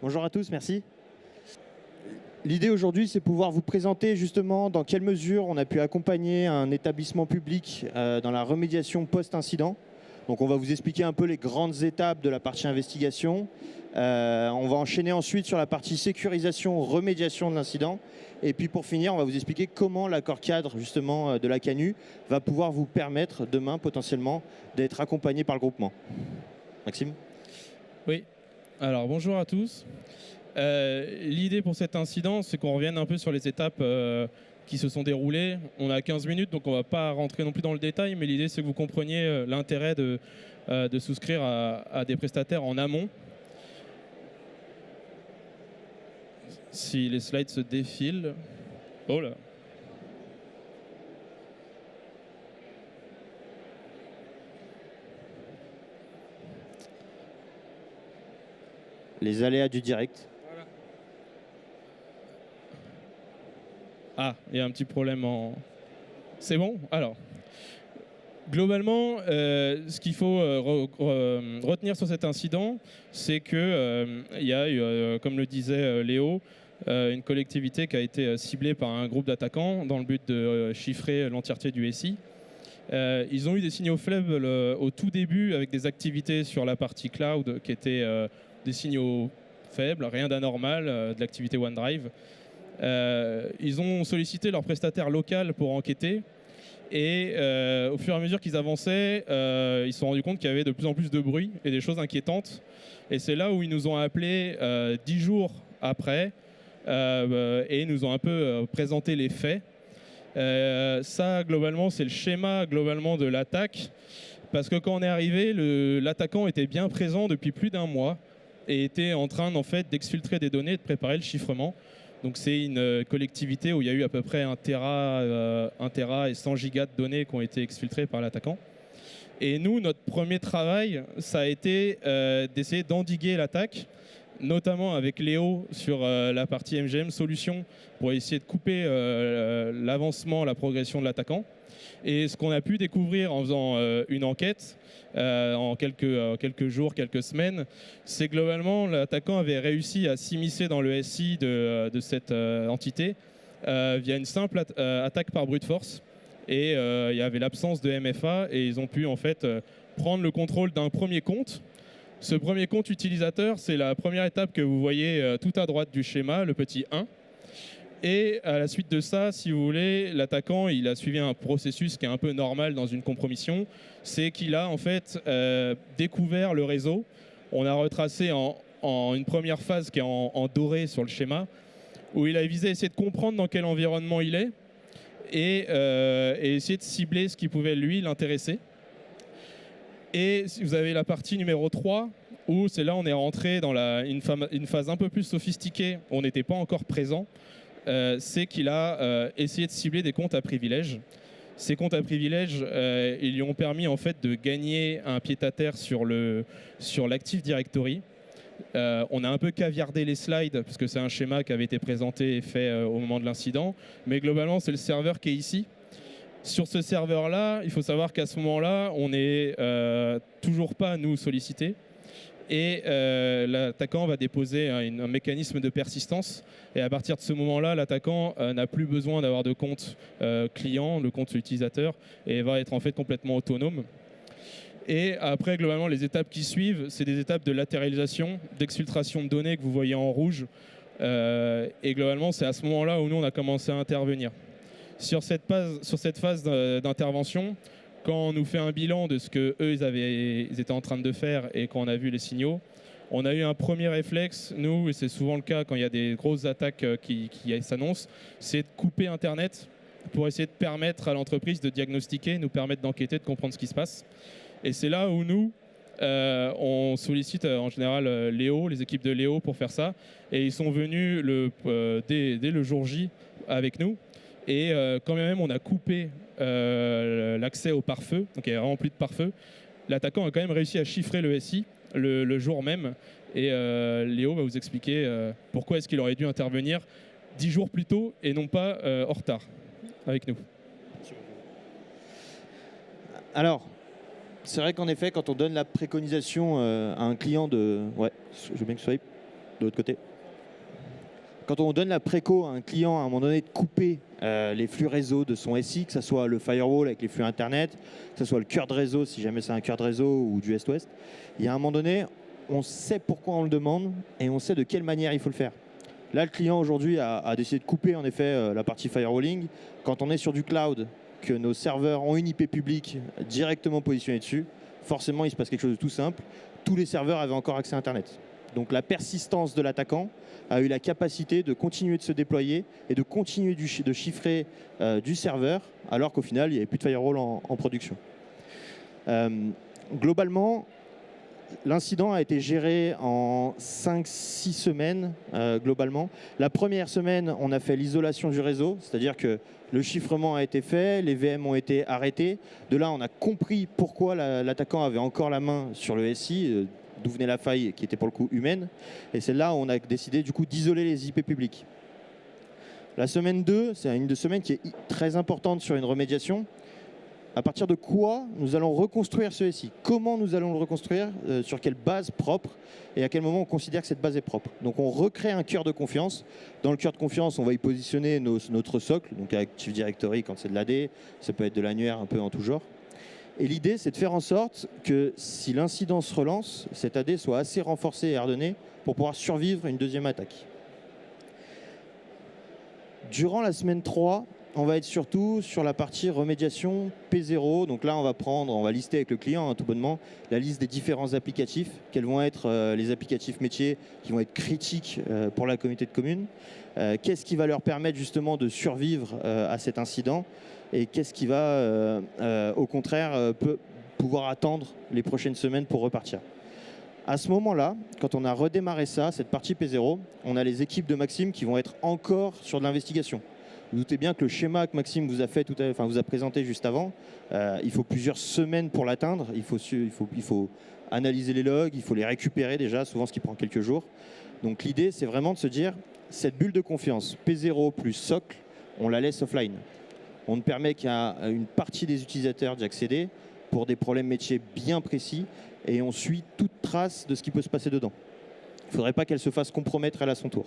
Bonjour à tous, merci. L'idée aujourd'hui, c'est pouvoir vous présenter justement dans quelle mesure on a pu accompagner un établissement public dans la remédiation post-incident. Donc on va vous expliquer un peu les grandes étapes de la partie investigation. On va enchaîner ensuite sur la partie sécurisation, remédiation de l'incident. Et puis pour finir, on va vous expliquer comment l'accord cadre justement de la CANU va pouvoir vous permettre demain potentiellement d'être accompagné par le groupement. Maxime ? Oui, alors bonjour à tous. L'idée pour cet incident, c'est qu'on revienne un peu sur les étapes qui se sont déroulées. On a 15 minutes, donc on ne va pas rentrer non plus dans le détail, mais l'idée, c'est que vous compreniez l'intérêt de souscrire à des prestataires en amont. Si les slides se défilent... Oh là. Les aléas du direct. Ah, il y a un petit problème en... C'est bon? Alors, globalement, ce qu'il faut retenir sur cet incident, c'est qu'il y a eu, comme le disait Léo, une collectivité qui a été ciblée par un groupe d'attaquants dans le but de chiffrer l'entièreté du SI. Ils ont eu des signaux faibles au tout début avec des activités sur la partie cloud qui étaient des signaux faibles, rien d'anormal, de l'activité OneDrive. Ils ont sollicité leur prestataire local pour enquêter et au fur et à mesure qu'ils avançaient, ils se sont rendus compte qu'il y avait de plus en plus de bruit et des choses inquiétantes. Et c'est là où ils nous ont appelés 10 jours après et nous ont un peu présenté les faits. Ça, globalement, c'est le schéma globalement de l'attaque. Parce que quand on est arrivé, l'attaquant était bien présent depuis plus d'un mois et était en train en fait, d'exfiltrer des données et de préparer le chiffrement. Donc c'est une collectivité où il y a eu à peu près 1 Tera et 100 gigas de données qui ont été exfiltrées par l'attaquant. Et nous, notre premier travail, ça a été d'essayer d'endiguer l'attaque, notamment avec Léo sur la partie MGM Solutions, pour essayer de couper l'avancement, la progression de l'attaquant. Et ce qu'on a pu découvrir en faisant une enquête en quelques jours, quelques semaines, c'est globalement l'attaquant avait réussi à s'immiscer dans le SI de cette entité via une simple attaque par brute force. Et il y avait l'absence de MFA et ils ont pu en fait prendre le contrôle d'un premier compte. Ce premier compte utilisateur, c'est la première étape que vous voyez tout à droite du schéma, le petit 1. Et à la suite de ça, si vous voulez, l'attaquant, il a suivi un processus qui est un peu normal dans une compromission. C'est qu'il a en fait découvert le réseau. On a retracé en une première phase qui est en doré sur le schéma, où il a visé à essayer de comprendre dans quel environnement il est et essayer de cibler ce qui pouvait lui l'intéresser. Et vous avez la partie numéro 3, où c'est là on est rentré dans une phase un peu plus sophistiquée, on n'était pas encore présent. C'est qu'il a essayé de cibler des comptes à privilèges. Ces comptes à privilèges, ils lui ont permis en fait de gagner un pied-à-terre sur l'Active Directory. On a un peu caviardé les slides parce que c'est un schéma qui avait été présenté et fait au moment de l'incident. Mais globalement, c'est le serveur qui est ici. Sur ce serveur-là, il faut savoir qu'à ce moment-là, on n'est toujours pas, nous, sollicités. Et l'attaquant va déposer un mécanisme de persistance. Et à partir de ce moment-là, l'attaquant n'a plus besoin d'avoir de compte client, de compte utilisateur, et va être en fait complètement autonome. Et après, globalement, les étapes qui suivent, c'est des étapes de latéralisation, d'exfiltration de données que vous voyez en rouge. Et globalement, c'est à ce moment-là où nous, on a commencé à intervenir. Sur cette phase d'intervention, quand on nous fait un bilan de ce qu'eux, ils étaient en train de faire et quand on a vu les signaux, on a eu un premier réflexe, nous, et c'est souvent le cas quand il y a des grosses attaques qui s'annoncent, c'est de couper Internet pour essayer de permettre à l'entreprise de diagnostiquer, nous permettre d'enquêter, de comprendre ce qui se passe. Et c'est là où nous, on sollicite en général Léo, les équipes de Léo pour faire ça. Et ils sont venus dès le jour J avec nous. Et quand même, on a coupé l'accès au pare-feu, donc il n'y a vraiment plus de pare-feu. L'attaquant a quand même réussi à chiffrer le SI le jour même. Et Léo va vous expliquer pourquoi est-ce qu'il aurait dû intervenir 10 jours plus tôt et non pas en retard avec nous. Alors, c'est vrai qu'en effet, quand on donne la préconisation à un client de... Ouais, je veux bien que ce soit... de l'autre côté. Quand on donne la préco à un client à un moment donné de couper les flux réseau de son SI, que ce soit le firewall avec les flux Internet, que ce soit le cœur de réseau, si jamais c'est un cœur de réseau ou du Est-Ouest, il y a un moment donné, on sait pourquoi on le demande et on sait de quelle manière il faut le faire. Là, le client aujourd'hui a décidé de couper en effet la partie firewalling. Quand on est sur du cloud, que nos serveurs ont une IP publique directement positionnée dessus, forcément, il se passe quelque chose de tout simple. Tous les serveurs avaient encore accès à Internet. Donc la persistance de l'attaquant a eu la capacité de continuer de se déployer et de continuer de chiffrer du serveur, alors qu'au final, il n'y avait plus de firewall en production. Globalement, l'incident a été géré en 5-6 semaines, globalement. La première semaine, on a fait l'isolation du réseau, c'est-à-dire que le chiffrement a été fait, les VM ont été arrêtés. De là, on a compris pourquoi l'attaquant avait encore la main sur le SI, d'où venait la faille qui était pour le coup humaine. Et c'est là où on a décidé du coup d'isoler les IP publics. La semaine 2, c'est une semaine qui est très importante sur une remédiation. À partir de quoi nous allons reconstruire ce SI? Comment nous allons le reconstruire? Sur quelle base propre? Et à quel moment on considère que cette base est propre? Donc on recrée un cœur de confiance. Dans le cœur de confiance, on va y positionner notre socle, donc Active Directory quand c'est de l'AD, ça peut être de l'annuaire un peu en tout genre. Et l'idée, c'est de faire en sorte que si l'incident se relance, cet AD soit assez renforcé et hardené pour pouvoir survivre une deuxième attaque. Durant la semaine 3, on va être surtout sur la partie remédiation P0. Donc là, on va lister avec le client, tout bonnement, la liste des différents applicatifs. Quels vont être les applicatifs métiers qui vont être critiques pour la communauté de communes. Qu'est-ce qui va leur permettre justement de survivre à cet incident? Et qu'est-ce qui va, au contraire, pouvoir attendre les prochaines semaines pour repartir? À ce moment-là, quand on a redémarré ça, cette partie P0, on a les équipes de Maxime qui vont être encore sur de l'investigation. Vous doutez bien que le schéma que Maxime vous a fait vous a présenté juste avant, il faut plusieurs semaines pour l'atteindre. Il faut analyser les logs, il faut les récupérer déjà, souvent ce qui prend quelques jours. Donc l'idée, c'est vraiment de se dire, cette bulle de confiance, P0 plus socle, on la laisse offline. On ne permet qu'à une partie des utilisateurs d'y accéder pour des problèmes métiers bien précis et on suit toute trace de ce qui peut se passer dedans. Il ne faudrait pas qu'elle se fasse compromettre elle à son tour.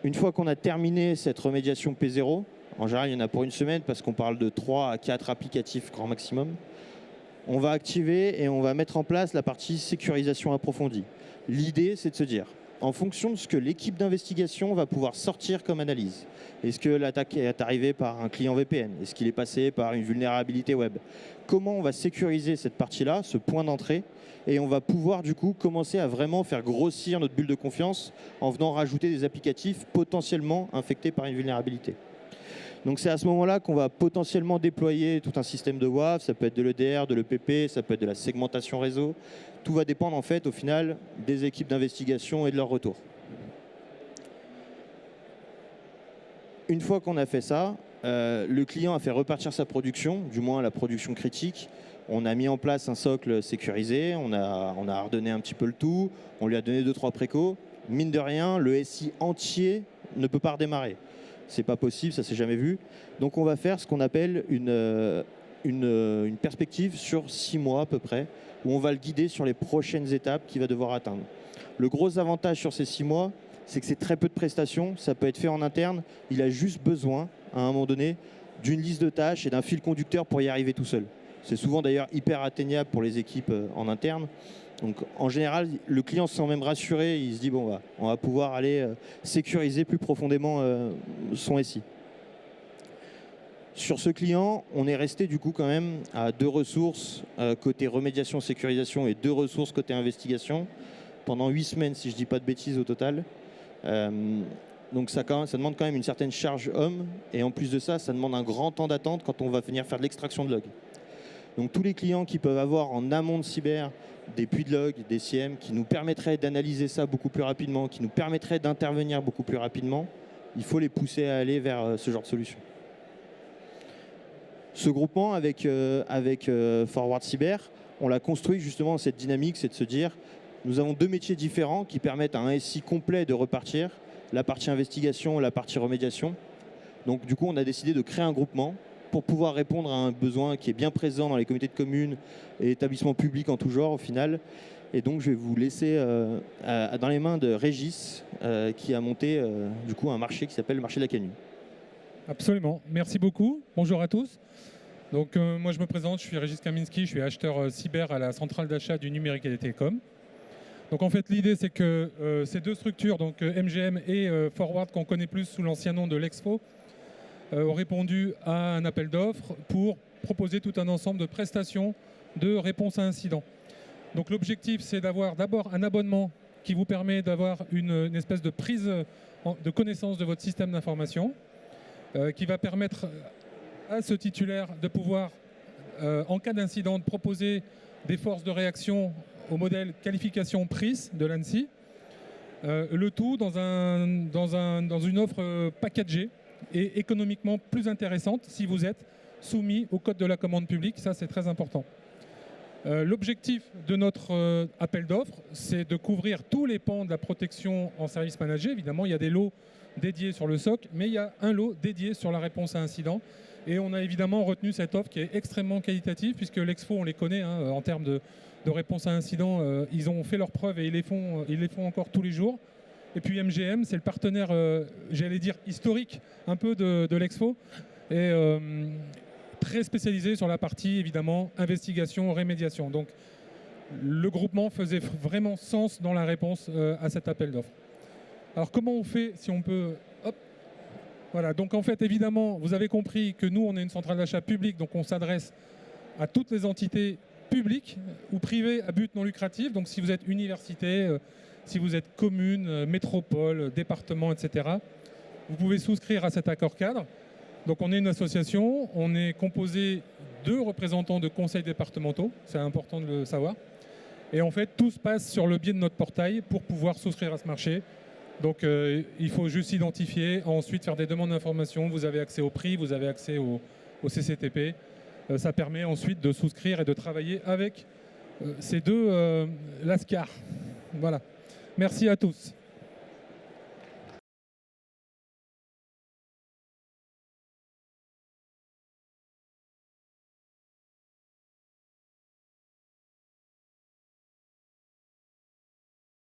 Une fois qu'on a terminé cette remédiation P0, en général il y en a pour une semaine parce qu'on parle de 3 à 4 applicatifs grand maximum, on va activer et on va mettre en place la partie sécurisation approfondie. L'idée, c'est de se dire, en fonction de ce que l'équipe d'investigation va pouvoir sortir comme analyse, est-ce que l'attaque est arrivée par un client VPN? Est-ce qu'il est passé par une vulnérabilité web? Comment on va sécuriser cette partie-là, ce point d'entrée? Et on va pouvoir du coup commencer à vraiment faire grossir notre bulle de confiance en venant rajouter des applicatifs potentiellement infectés par une vulnérabilité. Donc c'est à ce moment-là qu'on va potentiellement déployer tout un système de WAF, ça peut être de l'EDR, de l'EPP, ça peut être de la segmentation réseau. Tout va dépendre en fait au final des équipes d'investigation et de leur retour. Une fois qu'on a fait ça, le client a fait repartir sa production, du moins la production critique. On a mis en place un socle sécurisé, on a hardené un petit peu le tout, on lui a donné 2-3 précos. Mine de rien, le SI entier ne peut pas redémarrer. C'est pas possible, ça s'est jamais vu. Donc on va faire ce qu'on appelle une perspective sur 6 mois à peu près, où on va le guider sur les prochaines étapes qu'il va devoir atteindre. Le gros avantage sur ces 6 mois, c'est que c'est très peu de prestations, ça peut être fait en interne. Il a juste besoin, à un moment donné, d'une liste de tâches et d'un fil conducteur pour y arriver tout seul. C'est souvent d'ailleurs hyper atteignable pour les équipes en interne. Donc en général, le client se sent même rassuré, il se dit bon, on va pouvoir aller sécuriser plus profondément son SI. Sur ce client, on est resté du coup quand même à 2 ressources côté remédiation, sécurisation et 2 ressources côté investigation pendant 8 semaines si je ne dis pas de bêtises au total. Donc ça demande quand même une certaine charge homme et en plus de ça, ça demande un grand temps d'attente quand on va venir faire de l'extraction de log. Donc tous les clients qui peuvent avoir en amont de cyber des puits de log, des CIEM qui nous permettraient d'analyser ça beaucoup plus rapidement, qui nous permettraient d'intervenir beaucoup plus rapidement, il faut les pousser à aller vers ce genre de solution. Ce groupement avec Forward Cyber, on l'a construit justement cette dynamique, c'est de se dire nous avons 2 métiers différents qui permettent à un SI complet de repartir, la partie investigation et la partie remédiation. Donc du coup on a décidé de créer un groupement pour pouvoir répondre à un besoin qui est bien présent dans les comités de communes et établissements publics en tout genre au final, Et donc je vais vous laisser dans les mains de Régis qui a monté du coup un marché qui s'appelle le marché de la Canue. Absolument, merci beaucoup. Bonjour à tous. Donc moi je me présente, je suis Régis Kaminski, je suis acheteur cyber à la centrale d'achat du numérique et des télécoms. Donc en fait l'idée c'est que ces deux structures, donc MGM et Forward qu'on connaît plus sous l'ancien nom de l'Expo, ont répondu à un appel d'offres pour proposer tout un ensemble de prestations de réponse à incidents. Donc l'objectif c'est d'avoir d'abord un abonnement qui vous permet d'avoir une espèce de prise de connaissance de votre système d'information qui va permettre à ce titulaire de pouvoir, en cas d'incident, de proposer des forces de réaction au modèle qualification PRIS de l'ANSSI, le tout dans une offre packagée et économiquement plus intéressante si vous êtes soumis au code de la commande publique, ça c'est très important. L'objectif de notre appel d'offres, c'est de couvrir tous les pans de la protection en service managé. Évidemment, il y a des lots dédiés sur le SOC, mais il y a un lot dédié sur la réponse à incident. Et on a évidemment retenu cette offre qui est extrêmement qualitative, puisque l'Expo, on les connaît en termes de réponse à incident. Ils ont fait leurs preuves et ils les font encore tous les jours. Et puis MGM, c'est le partenaire, j'allais dire, historique un peu de l'Expo. Et très spécialisé sur la partie, évidemment, investigation, rémédiation. Donc, le groupement faisait vraiment sens dans la réponse à cet appel d'offres. Alors, comment on fait si on peut... Hop. Voilà, donc en fait, évidemment, vous avez compris que nous, on est une centrale d'achat publique, donc on s'adresse à toutes les entités publiques ou privées à but non lucratif. Donc, si vous êtes université, si vous êtes commune, métropole, département, etc., vous pouvez souscrire à cet accord cadre. Donc on est une association, on est composé de représentants de conseils départementaux, c'est important de le savoir. Et en fait, tout se passe sur le biais de notre portail pour pouvoir souscrire à ce marché. Donc il faut juste s'identifier, ensuite faire des demandes d'information, vous avez accès au prix, vous avez accès au CCTP. Ça permet ensuite de souscrire et de travailler avec ces deux LASCAR. Voilà. Merci à tous.